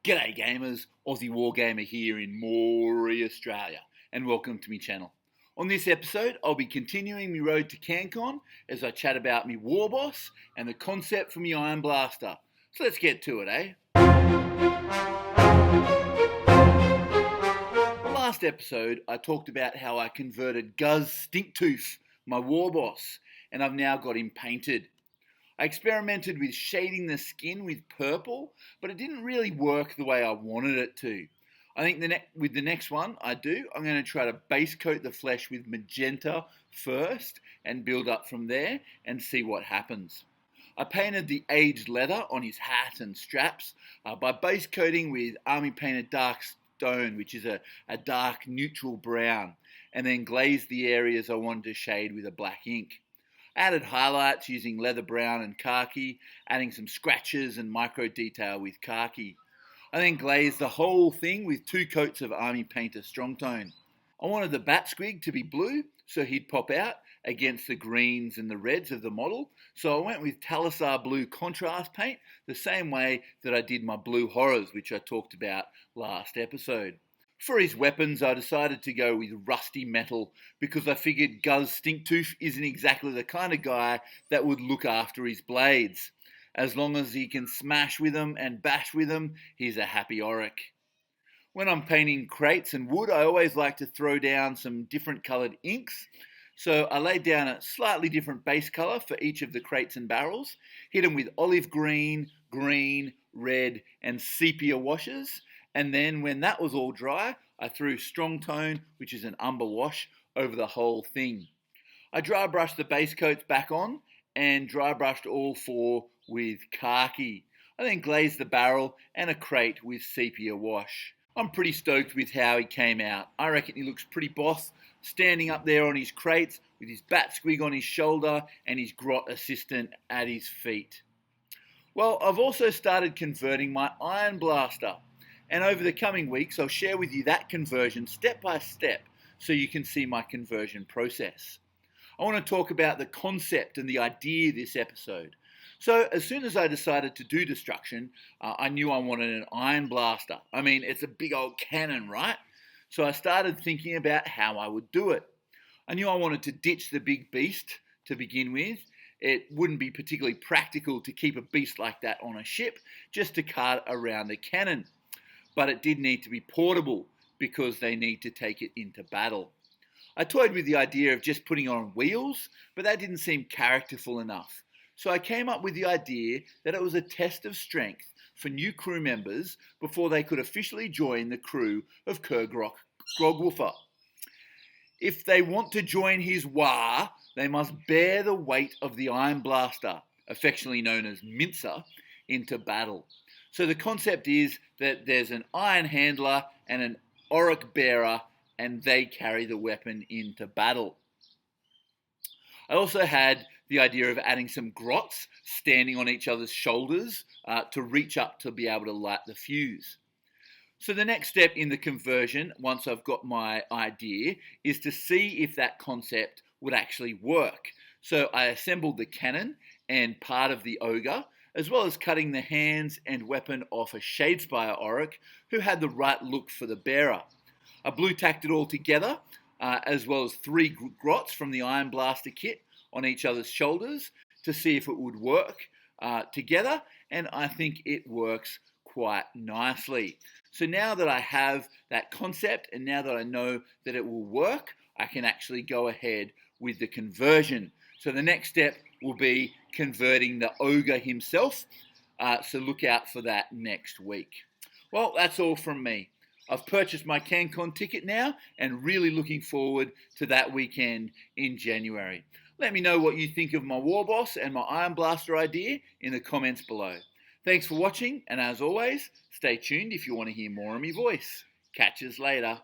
G'day gamers, Aussie Wargamer here in Moree, Australia, and welcome to my channel. On this episode, I'll be continuing my road to Cancon as I chat about my Warboss and the concept for my Ironblaster. So let's get to it, eh? The last episode, I talked about how I converted Guz Stinktooth, my Warboss, and I've now got him painted. I experimented with shading the skin with purple, but it didn't really work the way I wanted it to. I think with the next one I'm going to try to base coat the flesh with magenta first and build up from there and see what happens. I painted the aged leather on his hat and straps by base coating with Army Painted Dark Stone, which is a dark neutral brown, and then glazed the areas I wanted to shade with a black ink. Added highlights using leather brown and khaki, adding some scratches and micro detail with khaki. I then glazed the whole thing with 2 coats of Army Painter Strong Tone. I wanted the bat squig to be blue, so he'd pop out against the greens and the reds of the model, so I went with Talisar Blue contrast paint, the same way that I did my Blue Horrors, which I talked about last episode. For his weapons, I decided to go with rusty metal because I figured Guz Stinktooth isn't exactly the kind of guy that would look after his blades. As long as he can smash with them and bash with them, he's a happy Auric. When I'm painting crates and wood, I always like to throw down some different coloured inks. So I laid down a slightly different base colour for each of the crates and barrels, hit them with olive green, green, red and sepia washes. And then when that was all dry, I threw Strong Tone, which is an umber wash, over the whole thing. I dry brushed the base coats back on and dry brushed all 4 with khaki. I then glazed the barrel and a crate with sepia wash. I'm pretty stoked with how he came out. I reckon he looks pretty boss, standing up there on his crates with his bat squig on his shoulder and his grot assistant at his feet. Well, I've also started converting my Ironblaster. And over the coming weeks, I'll share with you that conversion step by step so you can see my conversion process. I want to talk about the concept and the idea this episode. So as soon as I decided to do destruction, I knew I wanted an Ironblaster. I mean, it's a big old cannon, right? So I started thinking about how I would do it. I knew I wanted to ditch the big beast to begin with. It wouldn't be particularly practical to keep a beast like that on a ship, just to cart around a cannon. But it did need to be portable because they need to take it into battle. I toyed with the idea of just putting it on wheels, but that didn't seem characterful enough. So I came up with the idea that it was a test of strength for new crew members before they could officially join the crew of Kurgrok Grogwolfer. If they want to join his War, they must bear the weight of the Ironblaster, affectionately known as Mincer, into battle. So the concept is that there's an iron handler and an auric bearer, and they carry the weapon into battle. I also had the idea of adding some grots standing on each other's shoulders to reach up to be able to light the fuse. So the next step in the conversion, once I've got my idea, is to see if that concept would actually work. So I assembled the cannon and part of the ogre, as well as cutting the hands and weapon off a Shadespire Auric who had the right look for the bearer. I blue tacked it all together, as well as 3 grots from the Ironblaster kit on each other's shoulders to see if it would work together, and I think it works quite nicely. So now that I have that concept and now that I know that it will work, I can actually go ahead with the conversion. So the next step will be converting the ogre himself, so look out for that next week. Well, that's all from me. I've purchased my Cancon ticket now and really looking forward to that weekend in January. Let me know what you think of my Warboss and my Ironblaster idea in the comments below. Thanks for watching, and as always, stay tuned if you want to hear more of my voice. Catch us later.